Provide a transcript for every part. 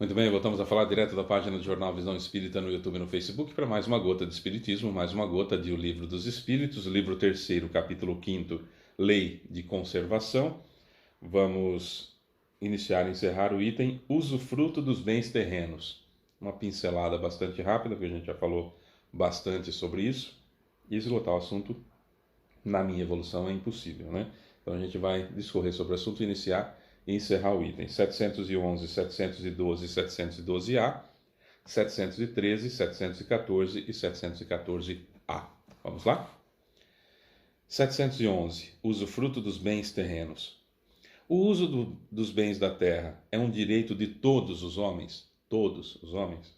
Muito bem, voltamos a falar direto da página do Jornal Visão Espírita no YouTube e no Facebook para mais uma gota de Espiritismo, mais uma gota de O Livro dos Espíritos, livro 3º, capítulo 5º, Lei de Conservação. Vamos iniciar e encerrar o item Usufruto dos Bens Terrenos. Uma pincelada bastante rápida, porque a gente já falou bastante sobre isso, e esgotar o assunto na minha evolução é impossível, né? Então a gente vai discorrer sobre o assunto, iniciar e encerrar o item 711, 712 e 712A, 713, 714 e 714A. Vamos lá? 711. Usufruto dos bens terrenos. O uso dos bens da terra é um direito de todos os homens? Todos os homens?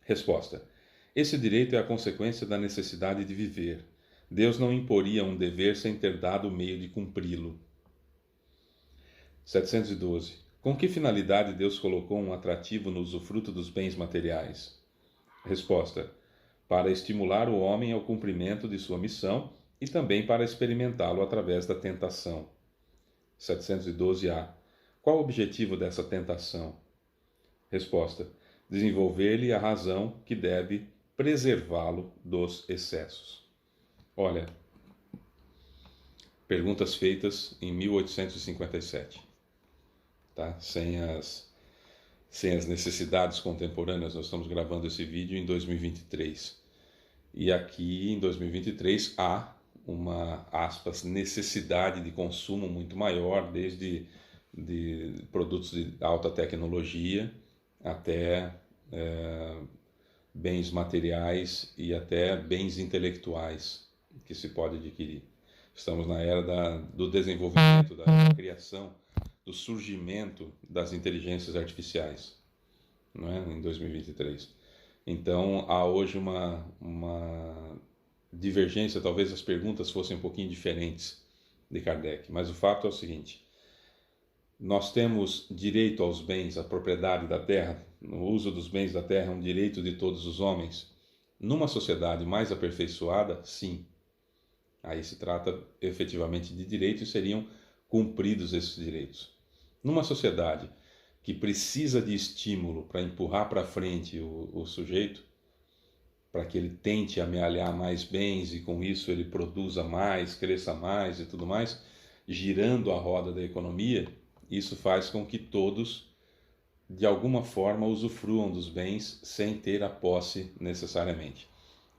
Resposta. Esse direito é a consequência da necessidade de viver. Deus não imporia um dever sem ter dado o meio de cumpri-lo. 712. Com que finalidade Deus colocou um atrativo no usufruto dos bens materiais? Resposta. Para estimular o homem ao cumprimento de sua missão e também para experimentá-lo através da tentação. 712A. Qual o objetivo dessa tentação? Resposta. Desenvolver-lhe a razão que deve preservá-lo dos excessos. Olha, perguntas feitas em 1857. Tá? Sem as necessidades contemporâneas, nós estamos gravando esse vídeo em 2023. E aqui em 2023 há uma, aspas, necessidade de consumo muito maior, desde de produtos de alta tecnologia até bens materiais e até bens intelectuais que se pode adquirir. Estamos na era do desenvolvimento, da criação, do surgimento das inteligências artificiais, não é? Em 2023. Então, há hoje uma divergência, talvez as perguntas fossem um pouquinho diferentes de Kardec, mas o fato é o seguinte: nós temos direito aos bens, à propriedade da terra, o uso dos bens da terra é um direito de todos os homens. Numa sociedade mais aperfeiçoada, sim. Aí se trata efetivamente de direitos e seriam cumpridos esses direitos. Numa sociedade que precisa de estímulo para empurrar para frente o sujeito, para que ele tente amealhar mais bens e com isso ele produza mais, cresça mais e tudo mais, girando a roda da economia, isso faz com que todos, de alguma forma, usufruam dos bens sem ter a posse necessariamente.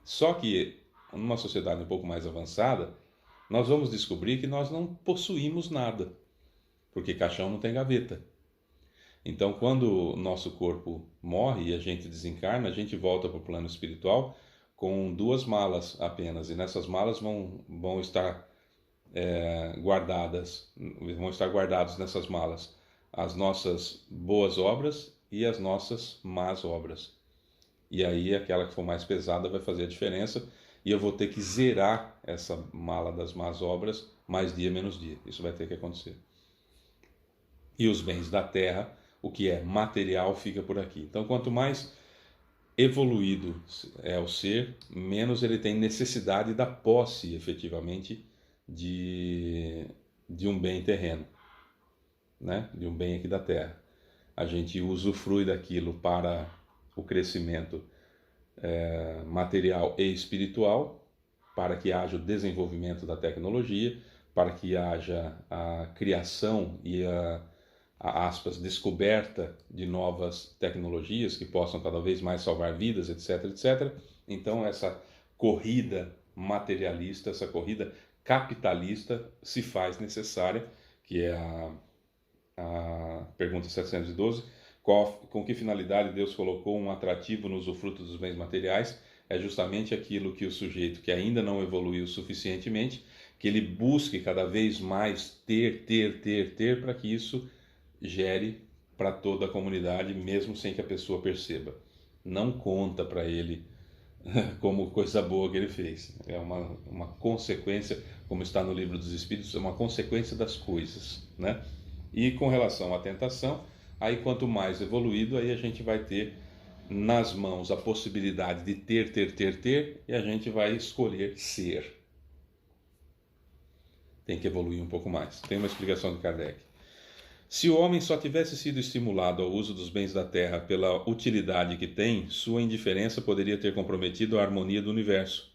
Só que, numa sociedade um pouco mais avançada, nós vamos descobrir que nós não possuímos nada, porque caixão não tem gaveta. Então, quando o nosso corpo morre e a gente desencarna, a gente volta para o plano espiritual com 2 malas apenas, e nessas malas vão estar guardados nessas malas as nossas boas obras e as nossas más obras. E aí aquela que for mais pesada vai fazer a diferença e eu vou ter que zerar essa mala das más obras mais dia menos dia. Isso vai ter que acontecer. E os bens da terra, o que é material, fica por aqui. Então, quanto mais evoluído é o ser, menos ele tem necessidade da posse, efetivamente, de um bem terreno, né? De um bem aqui da terra. A gente usufrui daquilo para o crescimento material e espiritual, para que haja o desenvolvimento da tecnologia, para que haja a criação e a aspas, descoberta de novas tecnologias que possam cada vez mais salvar vidas, etc, etc. Então essa corrida materialista, essa corrida capitalista se faz necessária, que é a pergunta 712, com que finalidade Deus colocou um atrativo no usufruto dos bens materiais? É justamente aquilo que o sujeito que ainda não evoluiu suficientemente, que ele busque cada vez mais ter, para que isso gere para toda a comunidade, mesmo sem que a pessoa perceba. Não conta para ele como coisa boa que ele fez. É uma consequência, como está no Livro dos Espíritos, é uma consequência das coisas, né? E com relação à tentação, aí quanto mais evoluído, aí a gente vai ter nas mãos a possibilidade de ter, e a gente vai escolher ser. Tem que evoluir um pouco mais. Tem uma explicação de Kardec. Se o homem só tivesse sido estimulado ao uso dos bens da terra pela utilidade que tem, sua indiferença poderia ter comprometido a harmonia do universo.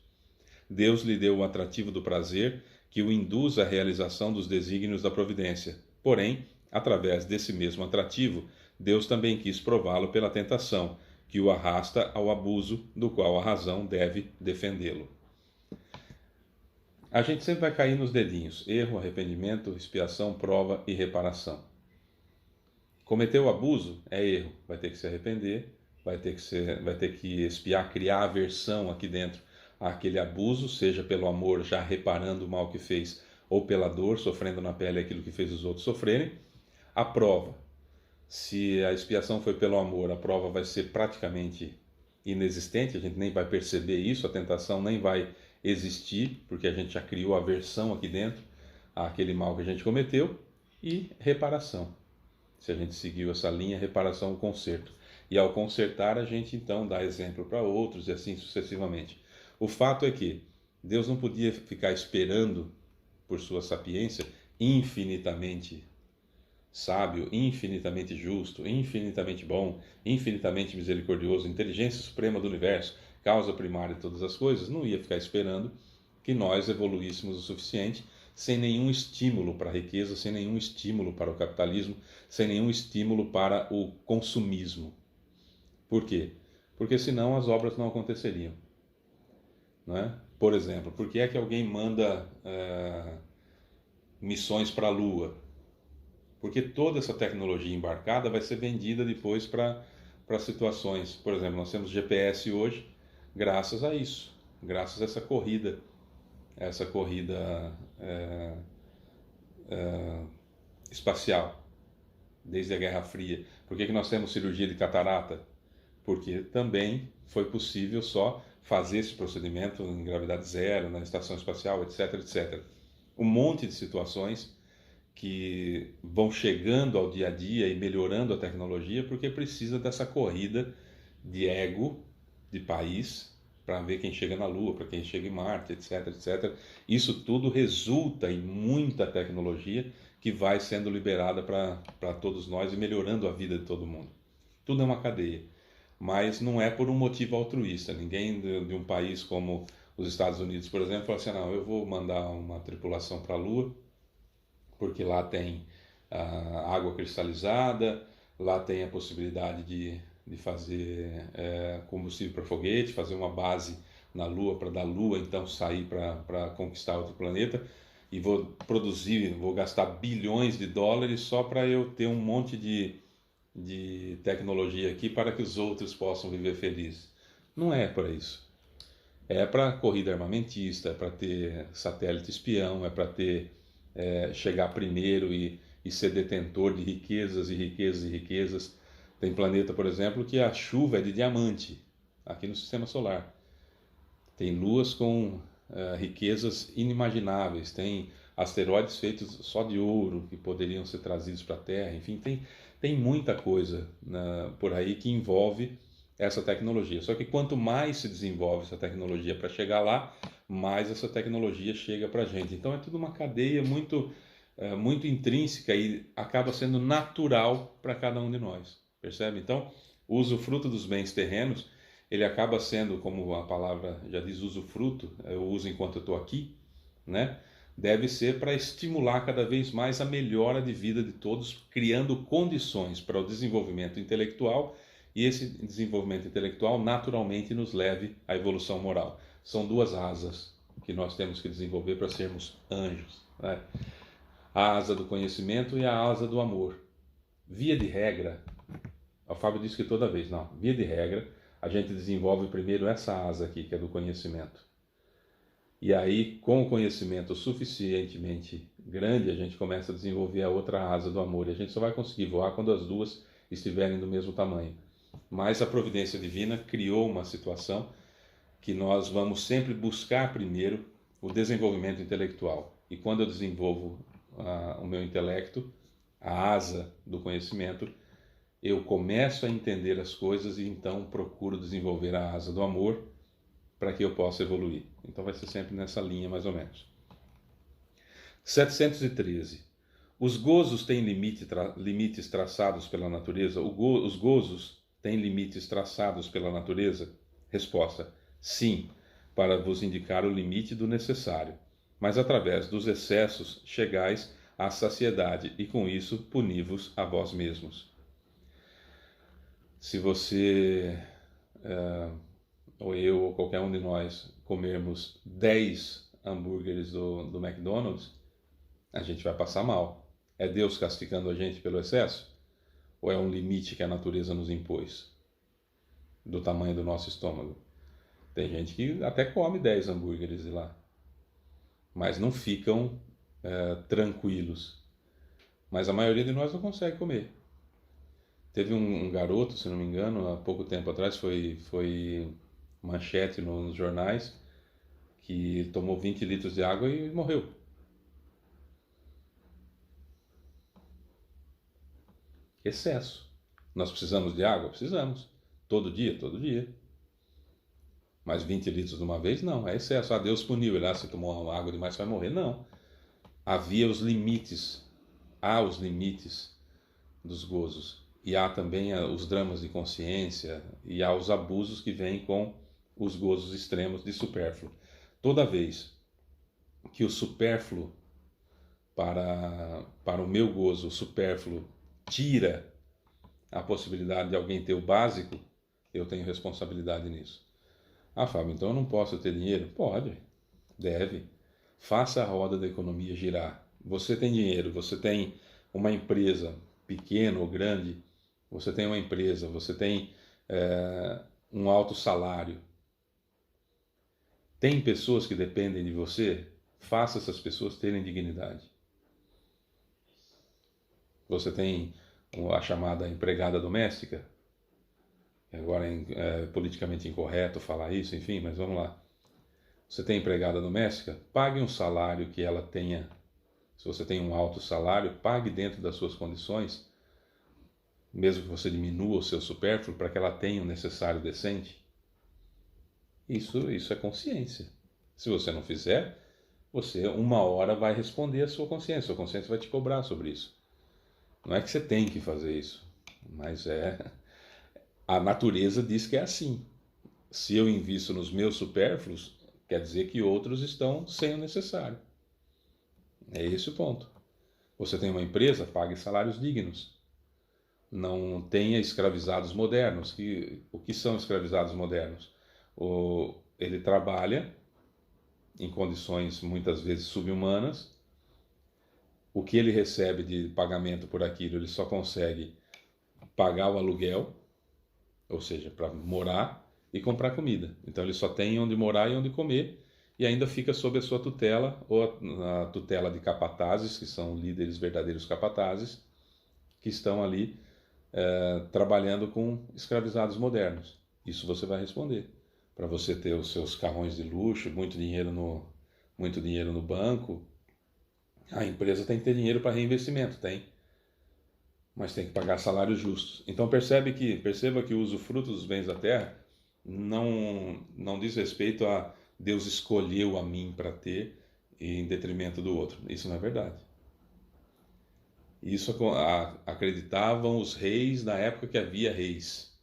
Deus lhe deu o atrativo do prazer que o induz à realização dos desígnios da providência. Porém, através desse mesmo atrativo, Deus também quis prová-lo pela tentação, que o arrasta ao abuso, do qual a razão deve defendê-lo. A gente sempre vai cair nos dedinhos: erro, arrependimento, expiação, prova e reparação. Cometeu o abuso, é erro, vai ter que se arrepender, vai ter que expiar, criar aversão aqui dentro àquele abuso, seja pelo amor, já reparando o mal que fez, ou pela dor, sofrendo na pele aquilo que fez os outros sofrerem. A prova, se a expiação foi pelo amor, a prova vai ser praticamente inexistente, a gente nem vai perceber isso, a tentação nem vai existir, porque a gente já criou aversão aqui dentro àquele mal que a gente cometeu. E reparação, se a gente seguiu essa linha, reparação, o conserto. E ao consertar, a gente então dá exemplo para outros e assim sucessivamente. O fato é que Deus não podia ficar esperando, por sua sapiência, infinitamente sábio, infinitamente justo, infinitamente bom, infinitamente misericordioso, inteligência suprema do universo, causa primária de todas as coisas, não ia ficar esperando que nós evoluíssemos o suficiente, sem nenhum estímulo para a riqueza, sem nenhum estímulo para o capitalismo, sem nenhum estímulo para o consumismo. Por quê? Porque senão as obras não aconteceriam. Não é? Por exemplo, por que é que alguém manda missões para a Lua? Porque toda essa tecnologia embarcada vai ser vendida depois para situações. Por exemplo, nós temos GPS hoje graças a isso, graças a essa corrida espacial, desde a Guerra Fria. Por que nós temos cirurgia de catarata? Porque também foi possível só fazer esse procedimento em gravidade zero, na estação espacial, etc, etc. Um monte de situações que vão chegando ao dia a dia e melhorando a tecnologia porque precisa dessa corrida de ego, de país, para ver quem chega na Lua, para quem chega em Marte, etc, etc. Isso tudo resulta em muita tecnologia que vai sendo liberada para todos nós e melhorando a vida de todo mundo. Tudo é uma cadeia, mas não é por um motivo altruísta. Ninguém de um país como os Estados Unidos, por exemplo, fala assim: não, eu vou mandar uma tripulação para a Lua, porque lá tem água cristalizada, lá tem a possibilidade de fazer combustível para foguete, fazer uma base na Lua, para da Lua então sair para conquistar outro planeta, e vou gastar bilhões de dólares só para eu ter um monte de tecnologia aqui para que os outros possam viver felizes. Não é para isso. É para corrida armamentista, é para ter satélite espião, é para ter chegar primeiro e ser detentor de riquezas e riquezas e riquezas. Tem planeta, por exemplo, que a chuva é de diamante, aqui no Sistema Solar. Tem luas com riquezas inimagináveis, tem asteroides feitos só de ouro que poderiam ser trazidos para a Terra. Enfim, tem muita coisa por aí que envolve essa tecnologia. Só que quanto mais se desenvolve essa tecnologia para chegar lá, mais essa tecnologia chega para a gente. Então é tudo uma cadeia muito intrínseca e acaba sendo natural para cada um de nós. Percebe? Então, o usufruto dos bens terrenos, ele acaba sendo, como a palavra já diz, usufruto, eu uso enquanto eu estou aqui, né? Deve ser para estimular cada vez mais a melhora de vida de todos, criando condições para o desenvolvimento intelectual, e esse desenvolvimento intelectual naturalmente nos leve à evolução moral. São duas asas que nós temos que desenvolver para sermos anjos, né? A asa do conhecimento e a asa do amor. Via de regra, o Fábio disse que toda vez, não, via de regra, a gente desenvolve primeiro essa asa aqui, que é do conhecimento. E aí, com o conhecimento suficientemente grande, a gente começa a desenvolver a outra asa do amor. E a gente só vai conseguir voar quando as duas estiverem do mesmo tamanho. Mas a providência divina criou uma situação que nós vamos sempre buscar primeiro o desenvolvimento intelectual. E quando eu desenvolvo o meu intelecto, a asa do conhecimento, eu começo a entender as coisas e então procuro desenvolver a asa do amor para que eu possa evoluir. Então vai ser sempre nessa linha mais ou menos. 713. Os gozos têm limites traçados pela natureza? Os gozos têm limites traçados pela natureza? Resposta: sim, para vos indicar o limite do necessário. Mas através dos excessos chegais à saciedade, e com isso puni-vos a vós mesmos. Se você, ou eu, ou qualquer um de nós, comermos 10 hambúrgueres do McDonald's, a gente vai passar mal. É Deus castigando a gente pelo excesso? Ou é um limite que a natureza nos impôs? Do tamanho do nosso estômago? Tem gente que até come 10 hambúrgueres de lá, mas não ficam tranquilos. Mas a maioria de nós não consegue comer. Teve um garoto, se não me engano, há pouco tempo atrás, foi manchete nos jornais, que tomou 20 litros de água e morreu. Excesso. Nós precisamos de água? Precisamos. Todo dia? Todo dia. Mas 20 litros de uma vez? Não, é excesso. Deus puniu ele. Se tomou água demais, vai morrer. Não. Havia os limites. Há os limites dos gozos. E há também os dramas de consciência. E há os abusos que vêm com os gozos extremos de supérfluo. Toda vez que o supérfluo para o meu gozo, o supérfluo, tira a possibilidade de alguém ter o básico, eu tenho responsabilidade nisso. Fábio, então eu não posso ter dinheiro? Pode, deve. Faça a roda da economia girar. Você tem dinheiro, você tem uma empresa, pequena ou grande, você tem uma empresa, você tem um alto salário. Tem pessoas que dependem de você? Faça essas pessoas terem dignidade. Você tem a chamada empregada doméstica? Agora é politicamente incorreto falar isso, enfim, mas vamos lá. Você tem empregada doméstica? Pague um salário que ela tenha. Se você tem um alto salário, pague dentro das suas condições, mesmo que você diminua o seu supérfluo, para que ela tenha o necessário decente. Isso é consciência. Se você não fizer, você uma hora vai responder à sua consciência vai te cobrar sobre isso. Não é que você tem que fazer isso, mas a natureza diz que é assim. Se eu invisto nos meus supérfluos, quer dizer que outros estão sem o necessário. É esse o ponto. Você tem uma empresa, pague salários dignos. Não tenha escravizados modernos. O que são escravizados modernos? Ele trabalha em condições muitas vezes subhumanas. O que ele recebe de pagamento por aquilo, ele só consegue pagar o aluguel, ou seja, para morar e comprar comida. Então ele só tem onde morar e onde comer, e ainda fica sob a sua tutela, ou a tutela de capatazes, que são líderes verdadeiros capatazes, que estão ali trabalhando com escravizados modernos. Isso você vai responder. Para você ter os seus carrões de luxo, muito dinheiro no banco, a empresa tem que ter dinheiro para reinvestimento, tem. Mas tem que pagar salários justos. Então perceba que o usufruto dos bens da terra não diz respeito a Deus escolheu a mim para ter em detrimento do outro. Isso não é verdade. Isso acreditavam os reis na época que havia reis,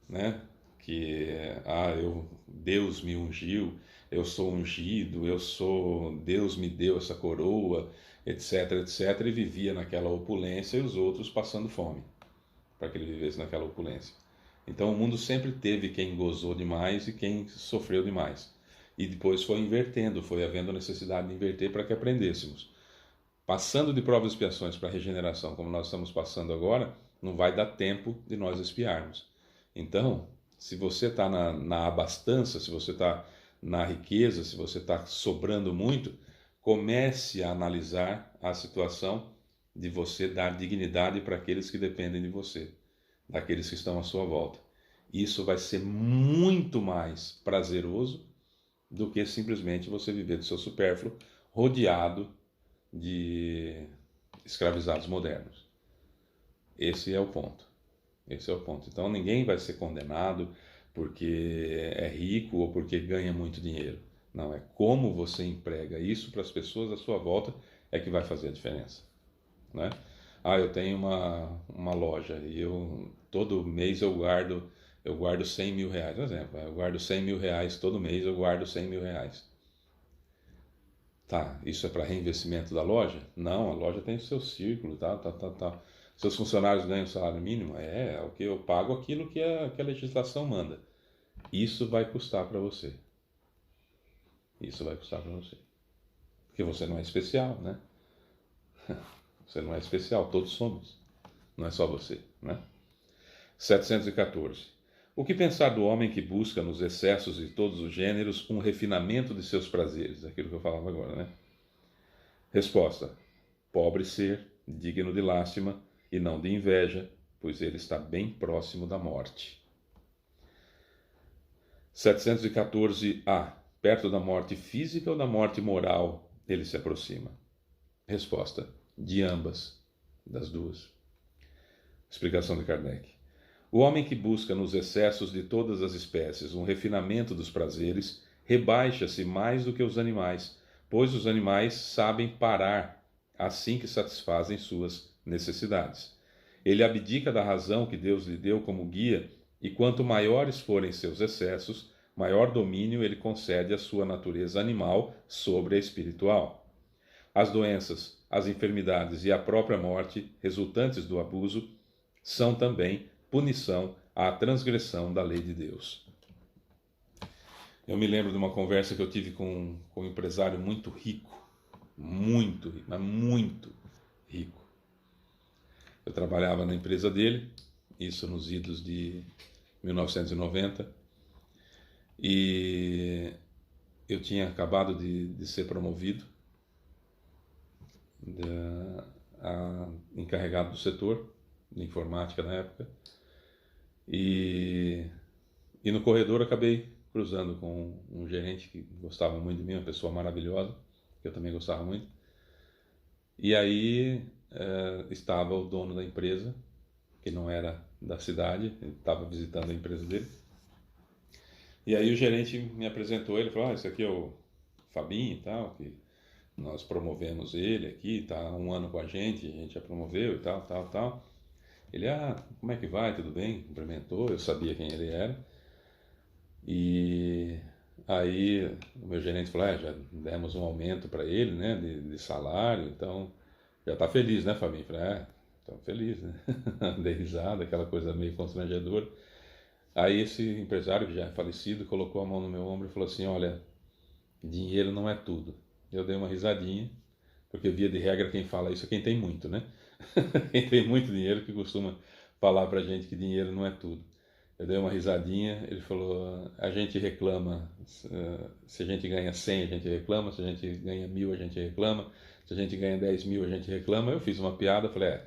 né? Que Deus me ungiu, eu sou ungido, Deus me deu essa coroa, etc, etc, e vivia naquela opulência e os outros passando fome, para que ele vivesse naquela opulência. Então o mundo sempre teve quem gozou demais e quem sofreu demais. E depois foi invertendo, foi havendo necessidade de inverter para que aprendêssemos. Passando de provas e expiações para a regeneração, como nós estamos passando agora, não vai dar tempo de nós expiarmos. Então, se você está na abastança, se você está na riqueza, se você está sobrando muito, comece a analisar a situação de você dar dignidade para aqueles que dependem de você, daqueles que estão à sua volta. Isso vai ser muito mais prazeroso do que simplesmente você viver do seu supérfluo rodeado de escravizados modernos. Esse é o ponto. Esse é o ponto. Então ninguém vai ser condenado porque é rico ou porque ganha muito dinheiro. Não, é como você emprega isso para as pessoas à sua volta é que vai fazer a diferença. né? Ah, eu tenho uma loja e todo mês eu guardo 100 mil reais, por exemplo. Eu guardo 100 mil reais todo mês, eu guardo 100 mil reais. Tá, isso é para reinvestimento da loja? Não, a loja tem o seu círculo, tá. Seus funcionários ganham salário mínimo? É o que eu pago aquilo que a legislação manda. Isso vai custar para você. Isso vai custar para você. Porque você não é especial, né? Você não é especial, todos somos. Não é só você, né? 714. O que pensar do homem que busca nos excessos de todos os gêneros um refinamento de seus prazeres? Aquilo que eu falava agora, né? Resposta: pobre ser, digno de lástima e não de inveja, pois ele está bem próximo da morte. 714a. Perto da morte física ou da morte moral ele se aproxima? Resposta: de ambas, das duas. Explicação de Kardec. O homem que busca nos excessos de todas as espécies um refinamento dos prazeres rebaixa-se mais do que os animais, pois os animais sabem parar assim que satisfazem suas necessidades. Ele abdica da razão que Deus lhe deu como guia, e quanto maiores forem seus excessos, maior domínio ele concede à sua natureza animal sobre a espiritual. As doenças, as enfermidades e a própria morte, resultantes do abuso, são também punição à transgressão da lei de Deus. Eu me lembro de uma conversa que eu tive com um empresário muito rico, mas muito rico. Eu trabalhava na empresa dele, isso nos idos de 1990, e eu tinha acabado de ser promovido a encarregado do setor de informática na época, e no corredor acabei cruzando com um gerente que gostava muito de mim, uma pessoa maravilhosa, que eu também gostava muito. E aí estava o dono da empresa, que não era da cidade, ele estava visitando a empresa dele. E aí o gerente me apresentou, ele falou: esse aqui é o Fabinho e tal, que nós promovemos ele aqui, está há um ano com a gente já promoveu e tal. Ele: como é que vai? Tudo bem? Cumprimentou, eu sabia quem ele era. E aí o meu gerente falou: já demos um aumento para ele, né, de salário, então já está feliz, né, Fabinho? Eu falei: estou feliz, né? Dei risada, aquela coisa meio constrangedora. Aí esse empresário, que já é falecido, colocou a mão no meu ombro e falou assim: olha, dinheiro não é tudo. Eu dei uma risadinha, porque via de regra quem fala isso é quem tem muito, né? Quem tem muito dinheiro que costuma falar pra gente que dinheiro não é tudo. Eu dei uma risadinha, ele falou: a gente reclama, se a gente ganha 100 a gente reclama, se a gente ganha 1.000 a gente reclama, se a gente ganha 10.000 a gente reclama. Eu fiz uma piada, falei: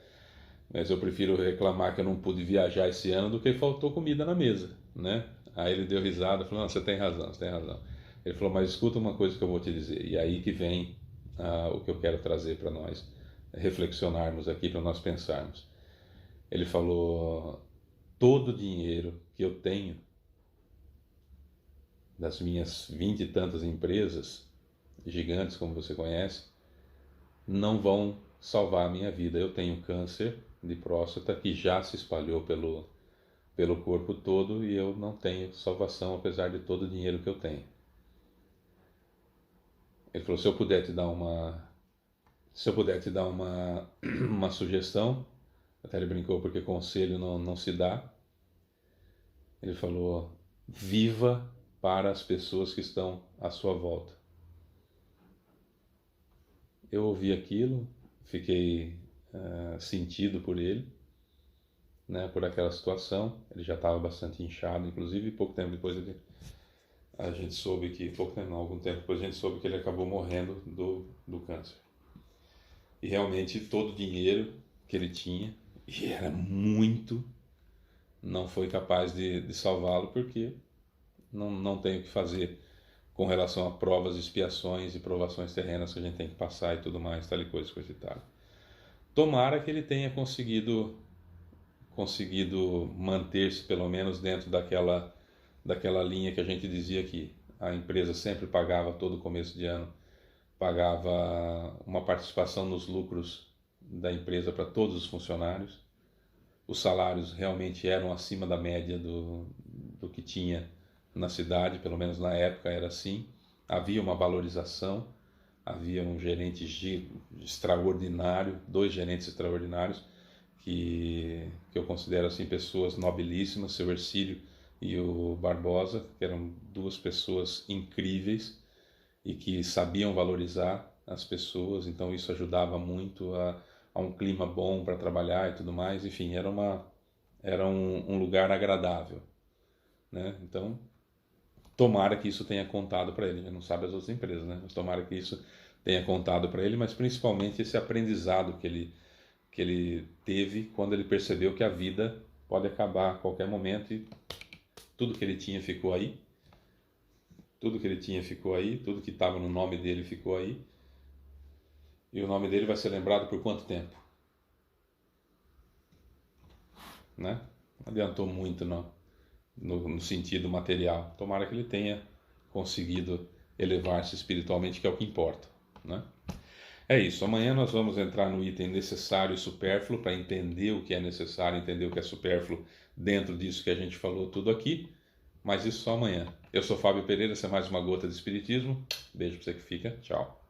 mas eu prefiro reclamar que eu não pude viajar esse ano do que faltou comida na mesa, né? Aí ele deu risada, falou: não, você tem razão, você tem razão. Ele falou: mas escuta uma coisa que eu vou te dizer, e aí que vem o que eu quero trazer para nós reflexionarmos aqui, para nós pensarmos. Ele falou: todo o dinheiro que eu tenho das minhas 20 e tantas empresas gigantes, como você conhece, não vão salvar a minha vida. Eu tenho câncer de próstata que já se espalhou pelo corpo todo e eu não tenho salvação, apesar de todo o dinheiro que eu tenho. Ele falou: se eu puder te dar uma sugestão, até ele brincou porque conselho não se dá. Ele falou: viva para as pessoas que estão à sua volta. Eu ouvi aquilo, fiquei sentido por ele, né, por aquela situação. Ele já estava bastante inchado, inclusive pouco tempo depois a gente soube que, algum tempo depois a gente soube que ele acabou morrendo do câncer. E realmente todo o dinheiro que ele tinha, e era muito, não foi capaz de salvá-lo, porque não tem o que fazer com relação a provas, expiações e provações terrenas que a gente tem que passar e tudo mais, tal e coisa e tal. Tomara que ele tenha conseguido manter-se pelo menos dentro daquela linha que a gente dizia que a empresa sempre pagava todo começo de ano, pagava uma participação nos lucros da empresa para todos os funcionários. Os salários realmente eram acima da média do que tinha na cidade, pelo menos na época era assim. Havia uma valorização, havia um gerente extraordinário, 2 gerentes extraordinários, que eu considero assim pessoas nobilíssimas, seu Ercílio e o Barbosa, que eram 2 pessoas incríveis e que sabiam valorizar as pessoas, então isso ajudava muito a um clima bom para trabalhar e tudo mais. Enfim, era um lugar agradável, né? Então, tomara que isso tenha contado para ele. Não sabe as outras empresas, né? Mas tomara que isso tenha contado para ele, mas principalmente esse aprendizado que ele teve quando ele percebeu que a vida pode acabar a qualquer momento e tudo que ele tinha ficou aí. Tudo que ele tinha ficou aí, tudo que estava no nome dele ficou aí. E o nome dele vai ser lembrado por quanto tempo? Né? Não adiantou muito no sentido material. Tomara que ele tenha conseguido elevar-se espiritualmente, que é o que importa. Né? É isso. Amanhã nós vamos entrar no item necessário e supérfluo para entender o que é necessário, entender o que é supérfluo dentro disso que a gente falou tudo aqui. Mas isso só amanhã. Eu sou Fábio Pereira, essa é mais uma gota de Espiritismo. Beijo para você que fica. Tchau.